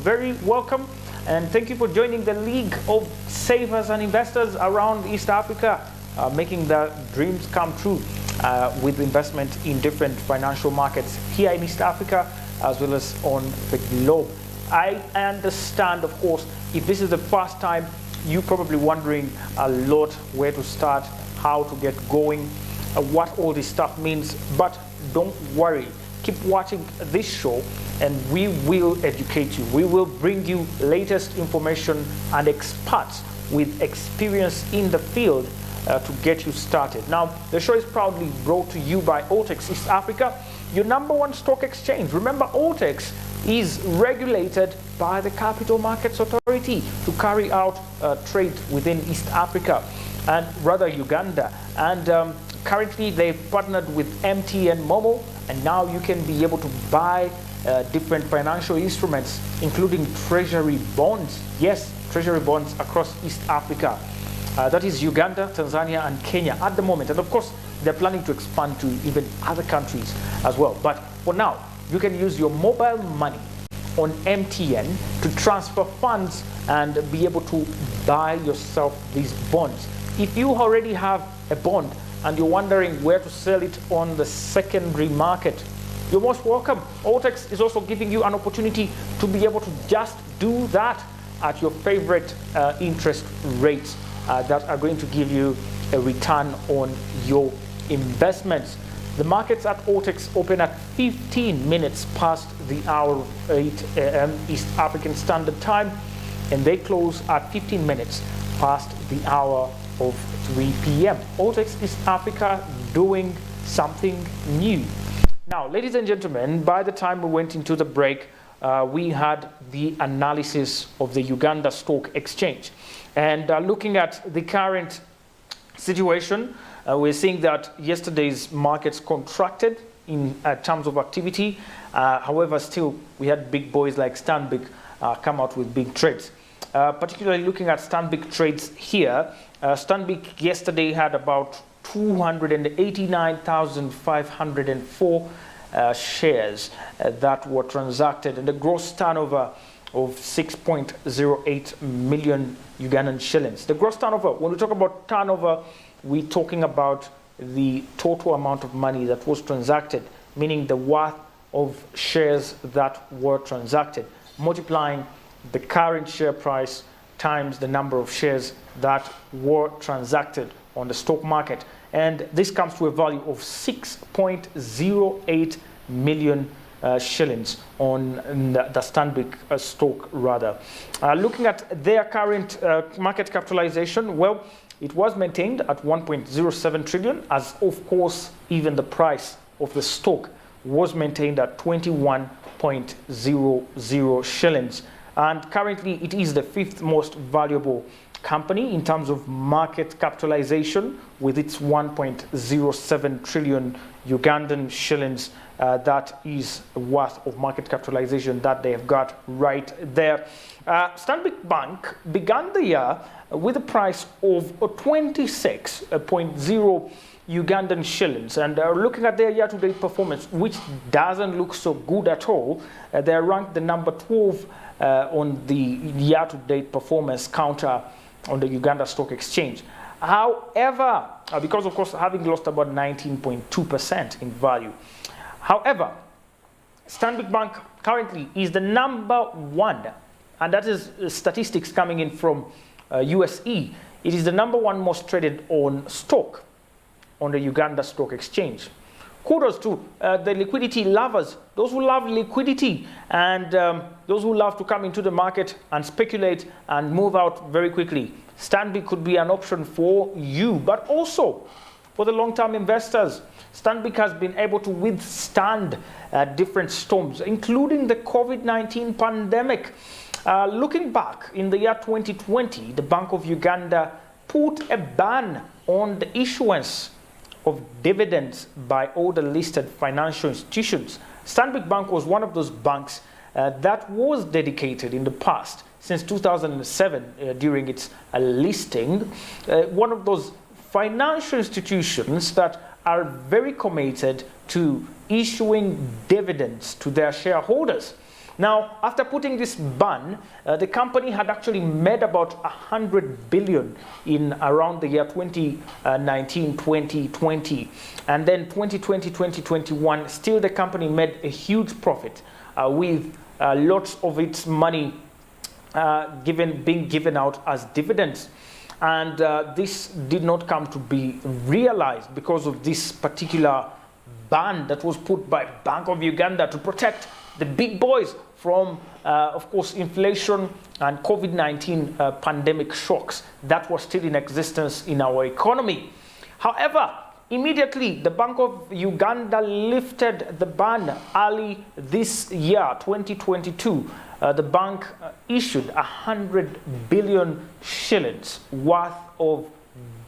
very welcome. And thank you for joining the League of Savers and Investors around East Africa, making the dreams come true with investment in different financial markets here in East Africa as well as on the globe. I understand, of course, if this is the first time, you're probably wondering a lot where to start, how to get going, what all this stuff means. But don't worry, keep watching this show and we will educate you. We will bring you latest information and experts with experience in the field to get you started. Now, the show is proudly brought to you by Altex East Africa, your #1 stock exchange. Remember, Altex is regulated by the Capital Markets Authority to carry out trade within East Africa, and rather Uganda. And currently they've partnered with MTN Momo, and now you can be able to buy different financial instruments, including treasury bonds. Yes, treasury bonds across East Africa. That is Uganda, Tanzania, and Kenya at the moment. And of course, they're planning to expand to even other countries as well. But for now, you can use your mobile money on MTN to transfer funds and be able to buy yourself these bonds. If you already have a bond and you're wondering where to sell it on the secondary market, you're most welcome. Altex is also giving you an opportunity to be able to just do that at your favorite interest rates that are going to give you a return on your investments. The markets at Altex open at 15 minutes past the hour of 8 a.m. East African Standard Time, and they close at 15 minutes past the hour of 3 p.m. Altex East Africa doing something new. Now, ladies and gentlemen, by the time we went into the break, we had the analysis of the Uganda Stock Exchange. And looking at the current situation, we're seeing that yesterday's markets contracted in terms of activity. However, still, we had big boys like Stanbic come out with big trades. Particularly looking at Stanbic trades here, Stanbic yesterday had about 289,504 shares that were transacted, and a gross turnover of 6.08 million Ugandan shillings. The gross turnover, when we talk about turnover, we're talking about the total amount of money that was transacted, meaning the worth of shares that were transacted, multiplying the current share price times the number of shares that were transacted on the stock market. And this comes to a value of 6.08 million shillings on the Stanbic stock rather. Looking at their current market capitalization, well, it was maintained at 1.07 trillion, as of course even the price of the stock was maintained at 21.00 shillings. And currently it is the 5th most valuable company in terms of market capitalization, with its 1.07 trillion Ugandan shillings. That is worth of market capitalization that they have got right there. Stanbic Bank began the year with a price of 26.0 Ugandan shillings, and looking at their year-to-date performance, which doesn't look so good at all, they are ranked the number 12 on the year-to-date performance counter on the Uganda Stock Exchange. However, because of course having lost about 19.2% in value. However, Stanbic Bank currently is the number 1, and that is statistics coming in from USE. It is the number 1 most traded on stock on the Uganda Stock Exchange. Kudos to the liquidity lovers, those who love liquidity, and those who love to come into the market and speculate and move out very quickly. Stanbic could be an option for you, but also for the long-term investors. Stanbic has been able to withstand different storms, including the COVID-19 pandemic. Looking back in the year 2020, the Bank of Uganda put a ban on the issuance of dividends by all the listed financial institutions. Stanbic Bank was one of those banks that was dedicated in the past, since 2007 during its listing, one of those financial institutions that are very committed to issuing dividends to their shareholders. Now, after putting this ban, the company had actually made about 100 billion in around the year 2019, 2020. And then 2020, 2021, still the company made a huge profit with lots of its money being given out as dividends. And this did not come to be realized because of this particular ban that was put by Bank of Uganda to protect the big boys from, of course, inflation and COVID-19 pandemic shocks that were still in existence in our economy. However, immediately, the Bank of Uganda lifted the ban early this year, 2022. The bank issued 100 billion shillings worth of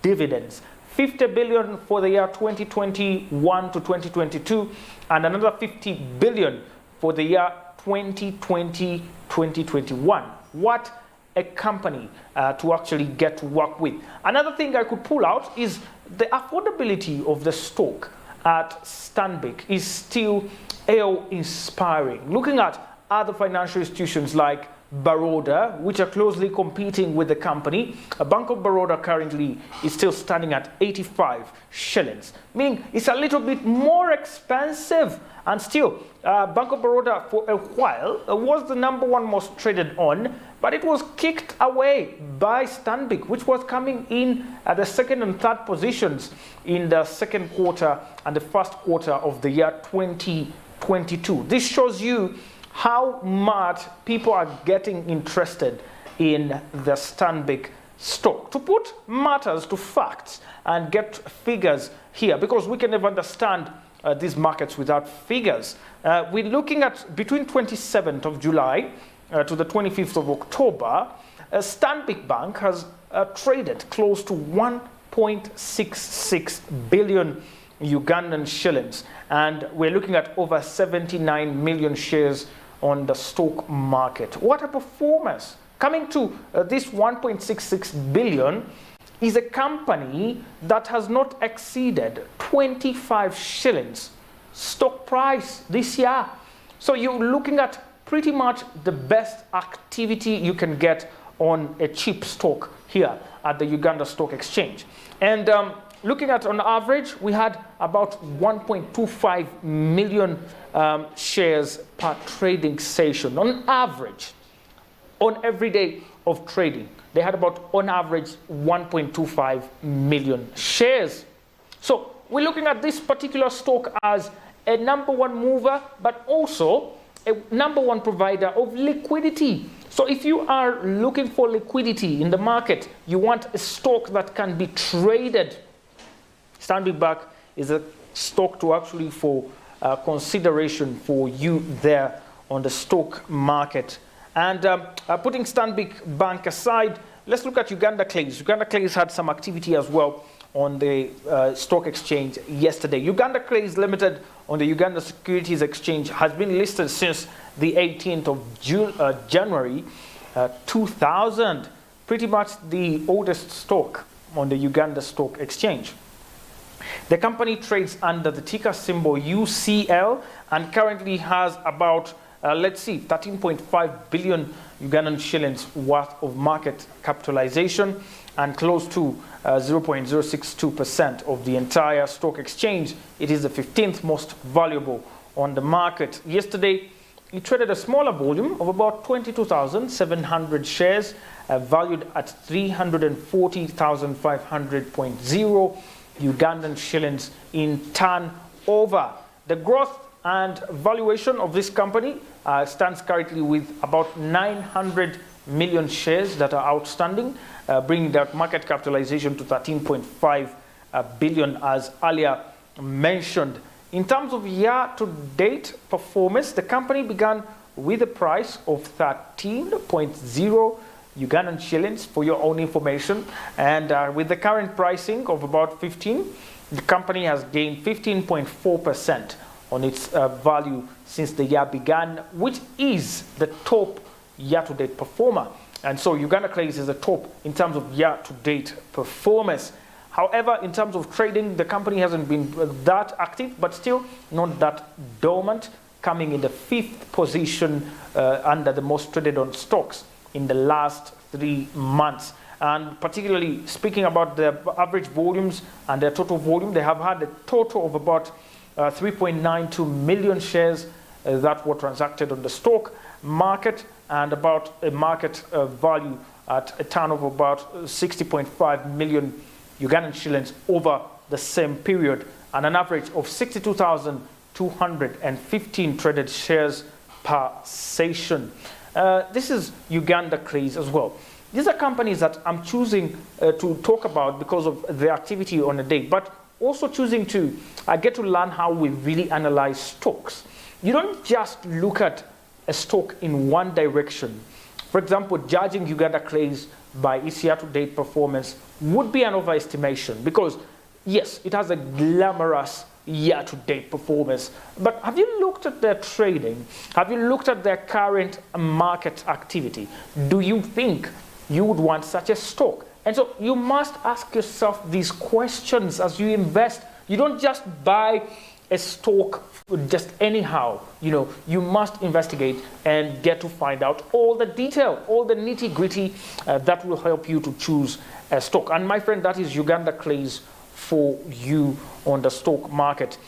dividends. 50 billion for the year 2021 to 2022, and another 50 billion for the year 2020-2021. What a company to actually get to work with. Another thing I could pull out is the affordability of the stock at Stanbic is still inspiring. Looking at other financial institutions like Baroda, which are closely competing with the company, Bank of Baroda currently is still standing at 85 shillings, meaning it's a little bit more expensive. And still, Bank of Baroda for a while was the #1 most traded on, but it was kicked away by Stanbic, which was coming in at the second and third positions in the second quarter and the first quarter of the year 2022. This shows you how much people are getting interested in the Stanbic stock. To put matters to facts and get figures here, because we can never understand these markets without figures. We're looking at between 27th of July to the 25th of October, Stanbic Bank has traded close to 1.66 billion Ugandan shillings, and we're looking at over 79 million shares on the stock market. What a performance! Coming to this 1.66 billion is a company that has not exceeded 25 shillings stock price this year. So you're looking at pretty much the best activity you can get on a cheap stock here at the Uganda Stock Exchange. And looking at on average, we had about 1.25 million shares per trading session on average. On every day of trading, they had about on average 1.25 million shares. So we're looking at this particular stock as a #1 mover, but also a #1 provider of liquidity. So if you are looking for liquidity in the market, you want a stock that can be traded, Stanbic Bank is a stock to actually for consideration for you there on the stock market. And putting Stanbic Bank aside, let's look at Uganda Clays. Uganda Clays had some activity as well on the stock exchange yesterday. Uganda Clays Limited on the Uganda Securities Exchange has been listed since the 18th of January 2000. Pretty much the oldest stock on the Uganda Stock Exchange. The company trades under the ticker symbol UCL and currently has about 13.5 billion Ugandan shillings worth of market capitalization and close to 0.062% of the entire stock exchange. It is the 15th most valuable on the market. Yesterday, it traded a smaller volume of about 22,700 shares, valued at 340,500.0 Ugandan shillings in turnover. The growth and valuation of this company stands currently with about 900 million shares that are outstanding, bringing that market capitalization to 13.5 billion as earlier mentioned. In terms of year-to-date performance, the company began with a price of 13.0 Ugandan shillings for your own information, and with the current pricing of about 15, the company has gained 15.4% on its value since the year began, which is the top year-to-date performer. And so Uganda Clays is the top in terms of year-to-date performance. However, in terms of trading, the company hasn't been that active, but still not that dormant. coming in the 5th position under the most traded on stocks in the last 3 months. And particularly speaking about the average volumes and their total volume, they have had a total of about 3.92 million shares that were transacted on the stock market, and about a market value at a turnover of about 60.5 million Ugandan shillings over the same period, and an average of 62,215 traded shares per session. This is Uganda Craze as well. These are companies that I'm choosing to talk about because of their activity on a day, but also choosing to get to learn how we really analyze stocks. You don't just look at a stock in one direction. For example, judging Uganda Craze by its year-to-date performance would be an overestimation, because yes, it has a glamorous year-to-date performance, but have you looked at their trading? Have you looked at their current market activity? Do you think you would want such a stock? And so you must ask yourself these questions as you invest. You don't just buy a stock just anyhow. You must investigate and get to find out all the detail, all the nitty-gritty that will help you to choose a stock. And my friend, that is Uganda Craze for you on the stock market.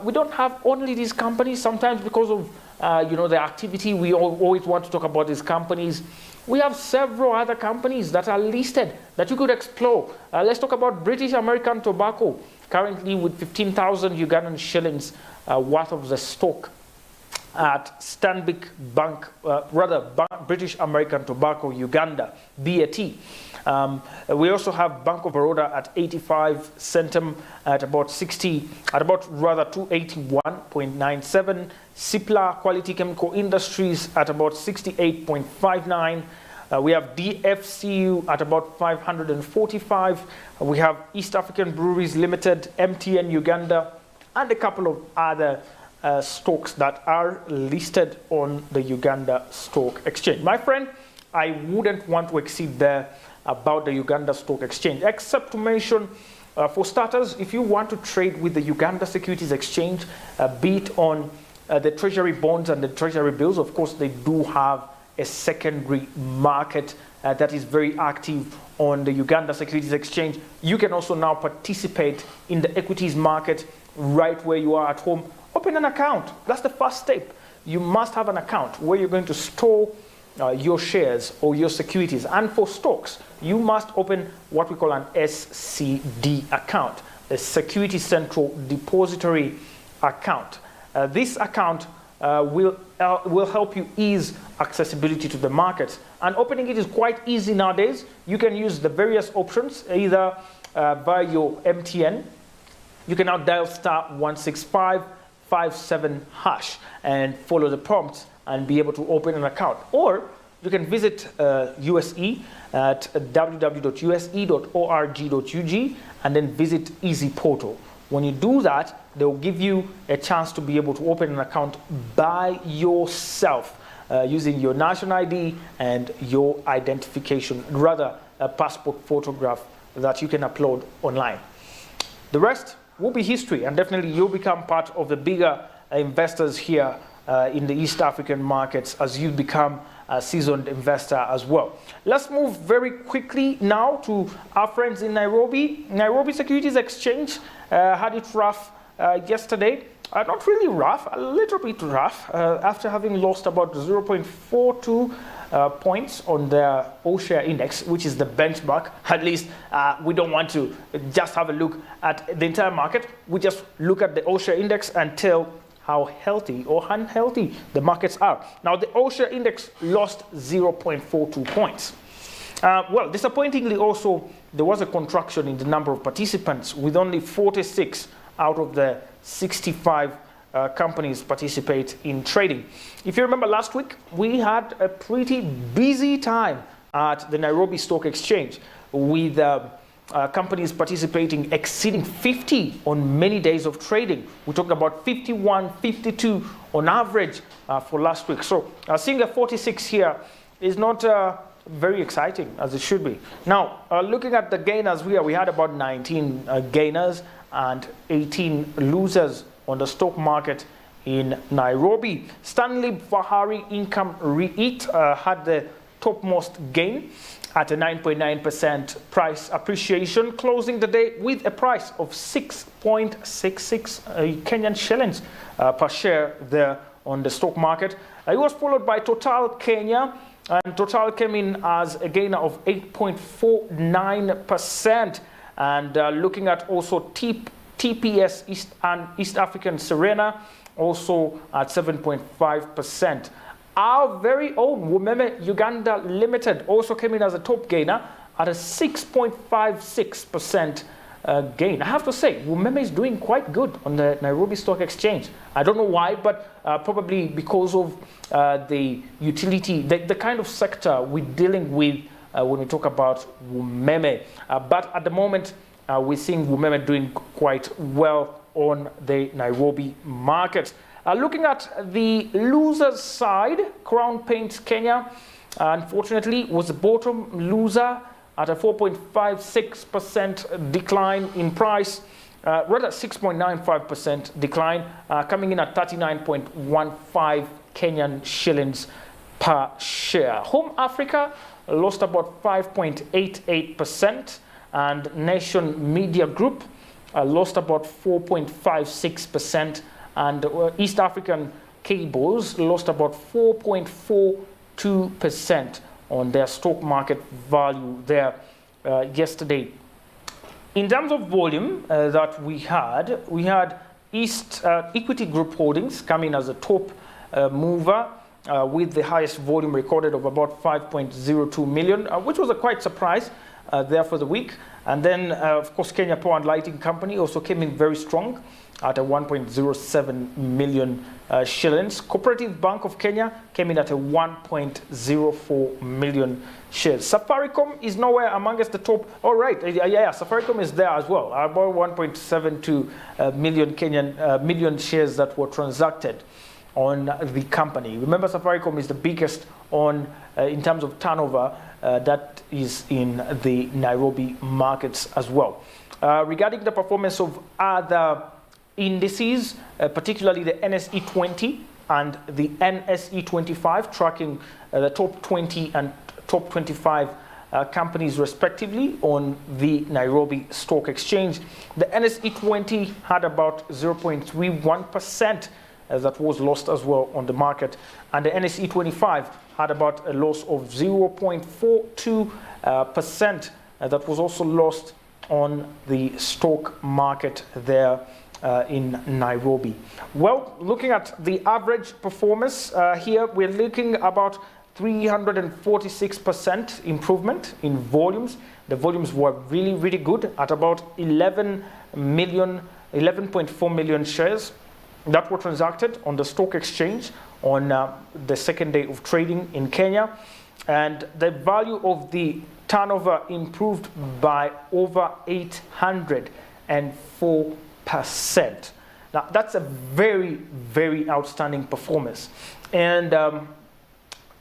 We don't have only these companies. Sometimes because of the activity, we always want to talk about these companies. We have several other companies that are listed that you could explore. Let's talk about British American Tobacco, currently with 15,000 Ugandan shillings worth of the stock at Stanbic Bank, British American Tobacco Uganda, BAT. We also have Bank of Baroda at 85 centum at about 281.97. Cipla Quality Chemical Industries at about 68.59. We have DFCU at about 545. We have East African Breweries Limited, MTN Uganda, and a couple of other stocks that are listed on the Uganda Stock Exchange. My friend, I wouldn't want to exceed there about the Uganda Stock Exchange, except to mention, for starters, if you want to trade with the Uganda Securities Exchange, be it on the treasury bonds and the treasury bills, of course, they do have a secondary market that is very active on the Uganda Securities Exchange. You can also now participate in the equities market right where you are at home. Open an account. That's the first step. You must have an account where you're going to store your shares or your securities. And for stocks, you must open what we call an SCD account, a Security Central Depository account. This account will help you ease accessibility to the markets. And opening it is quite easy nowadays. You can use the various options, either via your MTN. You can now dial *16557# and follow the prompts and be able to open an account. Or you can visit USE at www.use.org.ug and then visit Easy Portal. When you do that, they'll give you a chance to be able to open an account by yourself using your national ID and your identification, rather a passport photograph that you can upload online. The rest will be history, and definitely you'll become part of the bigger investors here in the East African markets as you become a seasoned investor as well. Let's move very quickly now to our friends in Nairobi. Nairobi Securities Exchange had it rough yesterday. Not really rough, a little bit rough, after having lost about 0.42 points on their all-share index, which is the benchmark. At least we don't want to just have a look at the entire market. We just look at the all-share index and tell how healthy or unhealthy the markets are. Now, the all-share index lost 0.42 points. Well, disappointingly also, there was a contraction in the number of participants, with only 46 out of the 65 companies participate in trading. If you remember last week, we had a pretty busy time at the Nairobi Stock Exchange with companies participating exceeding 50 on many days of trading. We talked about 51, 52 on average for last week. So seeing a 46 here is not very exciting as it should be. Now, looking at the gainers here, we had about 19 gainers and 18 losers on the stock market in Nairobi. Stanley Bahari Income REIT had the topmost gain at a 9.9% price appreciation, closing the day with a price of 6.66 Kenyan shillings per share there on the stock market. It was followed by Total Kenya, and Total came in as a gainer of 8.49%. And looking at also TPS East African Serena, also at 7.5%. Our very own Wumeme Uganda Limited also came in as a top gainer at a 6.56% gain. I have to say, Wumeme is doing quite good on the Nairobi Stock Exchange. I don't know why, but probably because of the utility, the kind of sector we're dealing with when we talk about Wumeme. But at the moment, we're seeing Wumeme doing quite well on the Nairobi market. Looking at the losers side, Crown Paints Kenya, unfortunately, was the bottom loser at a 4.56% decline in price, rather 6.95% decline, coming in at 39.15 Kenyan shillings per share. Home Africa lost about 5.88%, and Nation Media Group lost about 4.56%, and East African Cables lost about 4.42% on their stock market value there yesterday. In terms of volume that we had East Equity Group Holdings coming as a top mover with the highest volume recorded of about 5.02 million, which was a quite surprise there for the week. And then, of course, Kenya Power and Lighting Company also came in very strong at a 1.07 million shillings. Cooperative Bank of Kenya came in at a 1.04 million shares. Safaricom is nowhere amongst the top. All right, yeah, Safaricom is there as well. About 1.72 million shares that were transacted on the company. Remember, Safaricom is the biggest on in terms of turnover that is in the Nairobi markets as well. Regarding the performance of other indices, particularly the NSE 20 and the NSE 25, tracking the top 20 and top 25 companies respectively on the Nairobi Stock Exchange. The NSE 20 had about 0.31% that was lost as well on the market, and the NSE 25 had about a loss of 0.42% that was also lost on the stock market there in Nairobi. Well, looking at the average performance here, we're looking about 346% improvement in volumes. The volumes were really, really good at about 11.4 million shares that were transacted on the stock exchange on the second day of trading in Kenya. And the value of the turnover improved by over 804%. Now, that's a very, very outstanding performance. And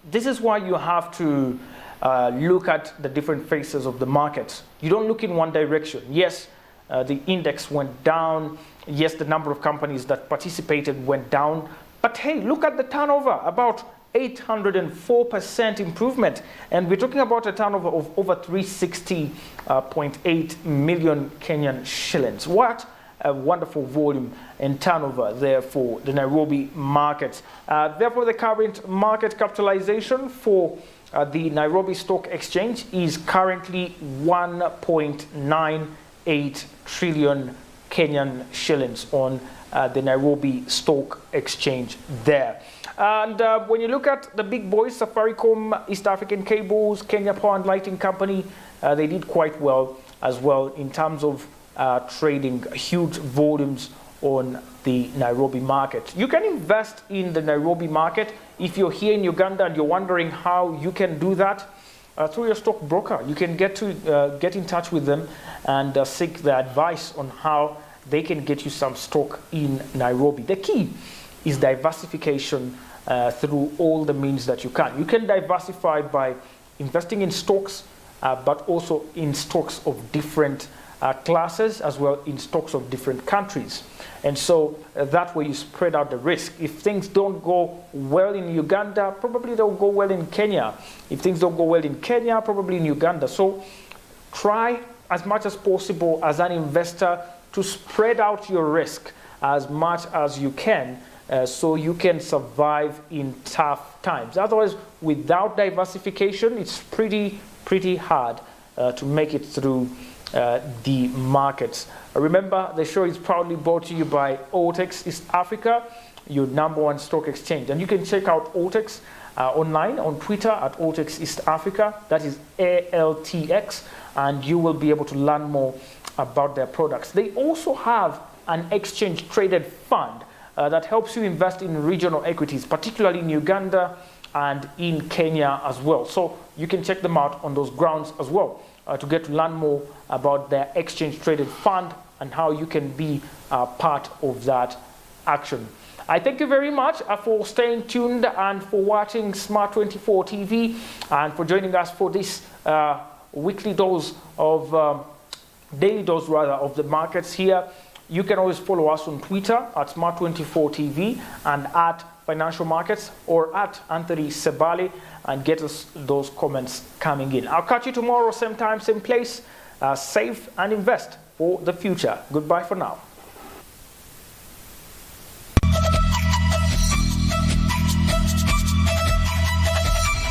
this is why you have to look at the different phases of the market. You don't look in one direction. Yes, the index went down. Yes, the number of companies that participated went down. But hey, look at the turnover, about 804% improvement. And we're talking about a turnover of over 360.8 million Kenyan shillings. What a wonderful volume and turnover there for the Nairobi market. Therefore, the current market capitalization for the Nairobi Stock Exchange is currently 1.98 trillion Kenyan shillings on the Nairobi Stock Exchange there. And when you look at the big boys, Safaricom, East African Cables, Kenya Power and Lighting Company, they did quite well as well in terms of trading huge volumes on the Nairobi market. You can invest in the Nairobi market if you're here in Uganda and you're wondering how you can do that. Through your stockbroker, you can get in touch with them and seek their advice on how they can get you some stock in Nairobi. The key is diversification through all the means that you can. You can diversify by investing in stocks, but also in stocks of different classes as well in stocks of different countries. And so that way you spread out the risk. If things don't go well in Uganda, probably they'll go well in Kenya. If things don't go well in Kenya, probably in Uganda. So try as much as possible as an investor to spread out your risk as much as you can, so you can survive in tough times. Otherwise, without diversification, it's pretty hard to make it through the markets. Remember, the show is proudly brought to you by Altex East Africa, your #1 stock exchange. And you can check out Altex online on Twitter at Altex East Africa. That is ALTX, and you will be able to learn more about their products. They also have an exchange traded fund that helps you invest in regional equities, particularly in Uganda and in Kenya as well. So you can check them out on those grounds as well to get to learn more about their exchange traded fund and how you can be part of that action. I thank you very much for staying tuned and for watching Smart24 TV and for joining us for this weekly dose of daily dose rather of the markets here. You can always follow us on Twitter at Smart24 TV and at Financial Markets or at Anthony Sebali and get us those comments coming in. I'll catch you tomorrow, same time, same place. Save and invest for the future. Goodbye for now.